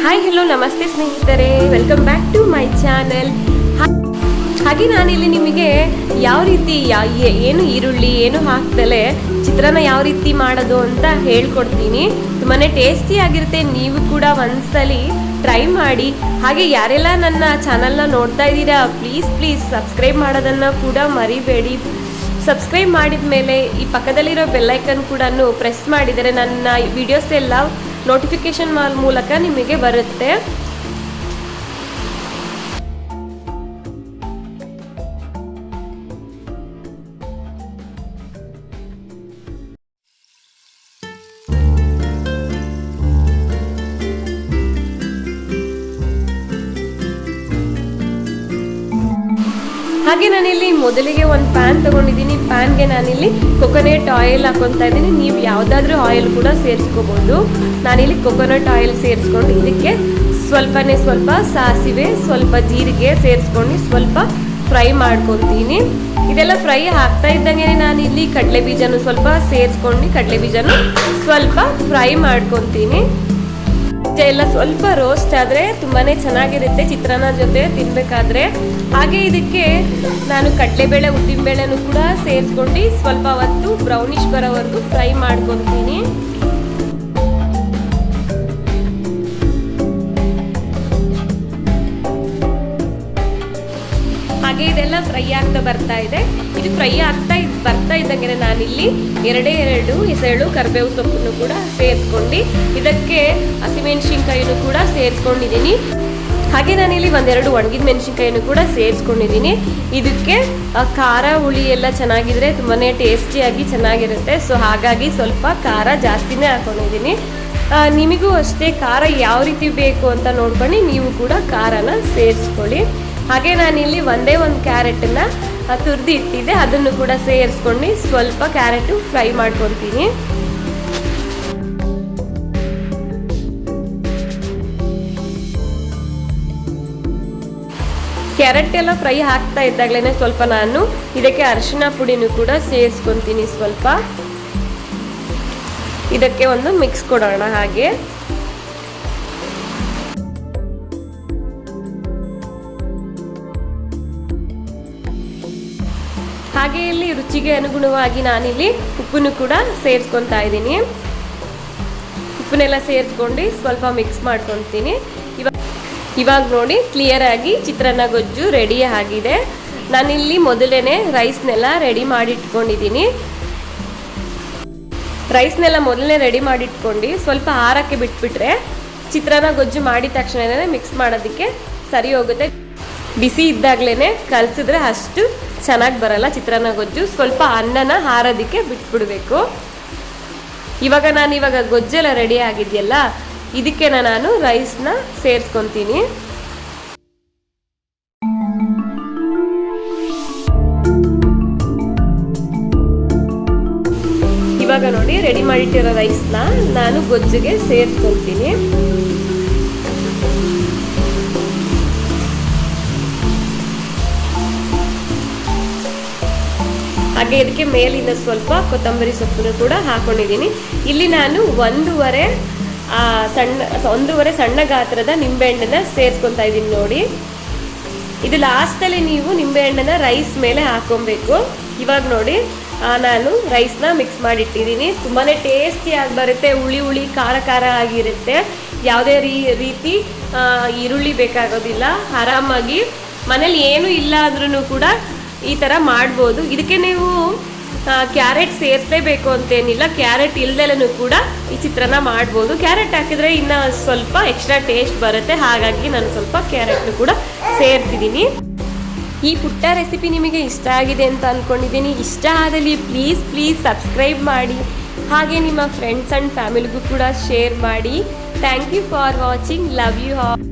Hi hello ನಮಸ್ತೆ ಸ್ನೇಹಿತರೆ, welcome back to my channel. ಹಾಗೆ ನಾನಿಲ್ಲಿ ನಿಮಗೆ ಯಾವ ರೀತಿ ಏನು ಈರುಳ್ಳಿ ಏನು ಹಾಕ್ದಲೆ ಚಿತ್ರಾನ್ನ ಯಾವ ರೀತಿ ಮಾಡೋದು ಅಂತ ಹೇಳ್ಕೊಡ್ತೀನಿ. ತುಂಬಾ ಟೇಸ್ಟಿ ಆಗಿರುತ್ತೆ. ನೀವು ಕೂಡ ಒಂದ್ಸಲಿ ಟ್ರೈ ಮಾಡಿ. ಹಾಗೆ ಯಾರೆಲ್ಲ ನನ್ನ ಚಾನಲ್ನ ನೋಡ್ತಾ ಇದ್ದೀರಾ, ಪ್ಲೀಸ್ ಸಬ್ಸ್ಕ್ರೈಬ್ ಮಾಡೋದನ್ನು ಕೂಡ ಮರಿಬೇಡಿ. ಸಬ್ಸ್ಕ್ರೈಬ್ ಮಾಡಿದ ಮೇಲೆ ಈ ಪಕ್ಕದಲ್ಲಿರೋ ಬೆಲ್ಲೈಕನ್ ಕೂಡ ಪ್ರೆಸ್ ಮಾಡಿದರೆ ನನ್ನ ವಿಡಿಯೋಸ್ ಎಲ್ಲ ನೋಟಿಫಿಕೇಶನ್ ಮೂಲಕ ನಿಮಗೆ ಬರುತ್ತೆ. ಹಾಗೆ ನಾನಿಲ್ಲಿ ಮೊದಲಿಗೆ ಒಂದು ಪ್ಯಾನ್ ತಗೊಂಡಿದ್ದೀನಿ. ಪ್ಯಾನ್ಗೆ ನಾನಿಲ್ಲಿ ಕೊಕೊನಟ್ ಆಯಿಲ್ ಹಾಕೊತಾ ಇದ್ದೀನಿ. ನೀವು ಯಾವುದಾದ್ರೂ ಆಯಿಲ್ ಕೂಡ ಸೇರಿಸ್ಕೋಬಹುದು. ನಾನಿಲ್ಲಿ ಕೊಕೊನಟ್ ಆಯಿಲ್ ಸೇರಿಸ್ಕೊಂಡು ಇದಕ್ಕೆ ಸ್ವಲ್ಪ ಸಾಸಿವೆ, ಸ್ವಲ್ಪ ಜೀರಿಗೆ ಸೇರಿಸ್ಕೊಂಡು ಸ್ವಲ್ಪ ಫ್ರೈ ಮಾಡ್ಕೊತೀನಿ. ಇದೆಲ್ಲ ಫ್ರೈ ಆಗ್ತಾ ಇದ್ದಂಗೆ ನಾನಿಲ್ಲಿ ಕಡಲೆ ಬೀಜನೂ ಸ್ವಲ್ಪ ಸೇರಿಸ್ಕೊಂಡು ಕಡಲೆ ಬೀಜನೂ ಸ್ವಲ್ಪ ಫ್ರೈ ಮಾಡ್ಕೊತೀನಿ. ಎಲ್ಲ ಸ್ವಲ್ಪ ರೋಸ್ಟ್ ಆದರೆ ತುಂಬಾನೇ ಚೆನ್ನಾಗಿರುತ್ತೆ ಚಿತ್ರಾನ್ನ ಜೊತೆ ತಿನ್ಬೇಕಾದ್ರೆ. ಹಾಗೆ ಇದಕ್ಕೆ ನಾನು ಕಡಲೆಬೇಳೆ ಉದ್ದಿನಬೇಳೆನೂ ಕೂಡ ಸೇರಿಸ್ಕೊಂಡು ಸ್ವಲ್ಪ ಹೊತ್ತು ಬ್ರೌನಿಶ್ ಬರೋವರೆಗೂ ಫ್ರೈ ಮಾಡ್ಕೊತೀನಿ. ಹಾಗೆ ಇದೆಲ್ಲ ಫ್ರೈ ಆಗ್ತಾ ಬರ್ತಾ ಇದೆ. ಇದು ಫ್ರೈ ಬರ್ತಾ ಇದ್ದಂಗೆ ನಾನಿಲ್ಲಿ ಎರಡೇ ಹೆಸರು ಕರಿಬೇವು ಸೊಪ್ಪನ್ನು ಕೂಡ ಸೇರಿಸ್ಕೊಂಡು ಇದಕ್ಕೆ ಹಸಿಮೆಣಸಿನ್ಕಾಯಿನೂ ಕೂಡ ಸೇರಿಸ್ಕೊಂಡಿದ್ದೀನಿ. ಹಾಗೆ ನಾನಿಲ್ಲಿ ಒಂದೆರಡು ಒಣಗಿದ ಮೆಣಸಿನ್ಕಾಯಿನೂ ಕೂಡ ಸೇರಿಸ್ಕೊಂಡಿದ್ದೀನಿ. ಇದಕ್ಕೆ ಖಾರ ಹುಳಿ ಎಲ್ಲ ಚೆನ್ನಾಗಿದ್ರೆ ತುಂಬಾ ಟೇಸ್ಟಿಯಾಗಿ ಚೆನ್ನಾಗಿರುತ್ತೆ. ಸೊ ಹಾಗಾಗಿ ಸ್ವಲ್ಪ ಖಾರ ಜಾಸ್ತಿನೇ ಹಾಕೊಂಡಿದ್ದೀನಿ. ನಿಮಗೂ ಅಷ್ಟೇ ಖಾರ ಯಾವ ರೀತಿ ಬೇಕು ಅಂತ ನೋಡ್ಕೊಂಡು ನೀವು ಕೂಡ ಖಾರನ ಸೇರಿಸ್ಕೊಳ್ಳಿ. ಹಾಗೆ ನಾನಿಲ್ಲಿ ಒಂದೇ ಒಂದು ಕ್ಯಾರೆಟನ್ನು ತುರಿದು ಇಟ್ಟಿದ್ದೆ, ಅದನ್ನು ಕೂಡ ಸೇರಿಸ್ಕೊಂಡು ಸ್ವಲ್ಪ ಕ್ಯಾರೆಟು ಫ್ರೈ ಮಾಡ್ಕೊತೀನಿ. ಕ್ಯಾರೆಟ್ ಎಲ್ಲ ಫ್ರೈ ಆಗ್ತಾ ಇದ್ದಾಗಲೇ ಸ್ವಲ್ಪ ನಾನು ಇದಕ್ಕೆ ಅರಿಶಿನ ಪುಡಿನೂ ಕೂಡ ಸೇರಿಸ್ಕೊತೀನಿ. ಸ್ವಲ್ಪ ಇದಕ್ಕೆ ಒಂದು ಮಿಕ್ಸ್ ಕೊಡೋಣ. ಹಾಗೆ ಇಲ್ಲಿ ರುಚಿಗೆ ಅನುಗುಣವಾಗಿ ನಾನಿಲ್ಲಿ ಉಪ್ಪನ್ನು ಕೂಡ ಸೇರಿಸ್ಕೊತಾ ಇದ್ದೀನಿ. ಉಪ್ಪನ್ನೆಲ್ಲ ಸೇರಿಸ್ಕೊಂಡು ಸ್ವಲ್ಪ ಮಿಕ್ಸ್ ಮಾಡ್ಕೊತೀನಿ. ಇವಾಗ ನೋಡಿ ಕ್ಲಿಯರ್ ಆಗಿ ಚಿತ್ರಾನ್ನ ಗೊಜ್ಜು ರೆಡಿ ಆಗಿದೆ. ನಾನಿಲ್ಲಿ ಮೊದಲೇ ರೈಸ್ನೆಲ್ಲ ರೆಡಿ ಮಾಡಿಟ್ಕೊಂಡಿದ್ದೀನಿ. ರೈಸ್ನೆಲ್ಲ ಮೊದಲೇ ರೆಡಿ ಮಾಡಿಟ್ಕೊಂಡು ಸ್ವಲ್ಪ ಆರಕ್ಕೆ ಬಿಟ್ಬಿಟ್ರೆ ಚಿತ್ರಾನ್ನ ಗೊಜ್ಜು ಮಾಡಿದ ತಕ್ಷಣನೇ ಮಿಕ್ಸ್ ಮಾಡೋದಕ್ಕೆ ಸರಿ ಹೋಗುತ್ತೆ. ಬಿಸಿ ಇದ್ದಾಗಲೇ ಕಲಸಿದ್ರೆ ಅಷ್ಟು ಚೆನ್ನಾಗಿ ಬರಲ್ಲ ಚಿತ್ರಾನ್ನ ಗೊಜ್ಜು. ಸ್ವಲ್ಪ ಅನ್ನನ ಹಾರೋದಕ್ಕೆ ಬಿಟ್ಬಿಡ್ಬೇಕು. ಇವಾಗ ಗೊಜ್ಜೆಲ್ಲ ರೆಡಿ ಆಗಿದೆಯಲ್ಲ, ಇದಕ್ಕೆ ನಾನು ರೈಸ್ನ ಸೇರಿಸ್ಕೊತೀನಿ. ಇವಾಗ ನೋಡಿ ರೆಡಿ ಮಾಡಿಟ್ಟಿರೋ ರೈಸ್ನ ನಾನು ಗೊಜ್ಜಿಗೆ ಸೇರಿಸ್ಕೊತೀನಿ. ಹಾಗೆ ಇದಕ್ಕೆ ಮೇಲಿಂದ ಸ್ವಲ್ಪ ಕೊತ್ತಂಬರಿ ಸೊಪ್ಪನ್ನು ಕೂಡ ಹಾಕೊಂಡಿದ್ದೀನಿ. ಇಲ್ಲಿ ನಾನು ಒಂದೂವರೆ ಸಣ್ಣ ಗಾತ್ರದ ನಿಂಬೆಹಣ್ಣನ್ನ ಸೇರಿಸ್ಕೊತಾ ಇದ್ದೀನಿ. ನೋಡಿ, ಇದು ಲಾಸ್ಟಲ್ಲಿ ನೀವು ನಿಂಬೆಹಣ್ಣನ್ನ ರೈಸ್ ಮೇಲೆ ಹಾಕೊಬೇಕು. ಇವಾಗ ನೋಡಿ ನಾನು ರೈಸ್ನ ಮಿಕ್ಸ್ ಮಾಡಿಟ್ಟಿದ್ದೀನಿ. ತುಂಬಾ ಟೇಸ್ಟಿಯಾಗಿ ಬರುತ್ತೆ. ಹುಳಿ ಖಾರ ಆಗಿರುತ್ತೆ. ಯಾವುದೇ ರೀತಿ ಈರುಳ್ಳಿ ಬೇಕಾಗೋದಿಲ್ಲ. ಆರಾಮಾಗಿ ಮನೇಲಿ ಏನು ಇಲ್ಲ ಅಂದ್ರೂ ಕೂಡ ಈ ಥರ ಮಾಡ್ಬೋದು. ಇದಕ್ಕೆ ನೀವು ಕ್ಯಾರೆಟ್ ಸೇರಿಸಲೇಬೇಕು ಅಂತೇನಿಲ್ಲ. ಕ್ಯಾರೆಟ್ ಇಲ್ದೆಲ್ಲೂ ಕೂಡ ಈ ಚಿತ್ರಾನ್ನ ಮಾಡ್ಬೋದು. ಕ್ಯಾರೆಟ್ ಹಾಕಿದ್ರೆ ಇನ್ನು ಸ್ವಲ್ಪ ಎಕ್ಸ್ಟ್ರಾ ಟೇಸ್ಟ್ ಬರುತ್ತೆ. ಹಾಗಾಗಿ ನಾನು ಸ್ವಲ್ಪ ಕ್ಯಾರೆಟ್ನು ಕೂಡ ಸೇರಿಸಿದ್ದೀನಿ. ಈ ಪುಟ್ಟ ರೆಸಿಪಿ ನಿಮಗೆ ಇಷ್ಟ ಆಗಿದೆ ಅಂತ ಅಂದ್ಕೊಂಡಿದ್ದೀನಿ. ಇಷ್ಟ ಆದಲ್ಲಿ ಪ್ಲೀಸ್ ಸಬ್ಸ್ಕ್ರೈಬ್ ಮಾಡಿ. ಹಾಗೆ ನಿಮ್ಮ ಫ್ರೆಂಡ್ಸ್ ಆ್ಯಂಡ್ ಫ್ಯಾಮಿಲಿಗೂ ಕೂಡ ಶೇರ್ ಮಾಡಿ. Thank you for watching. Love you all.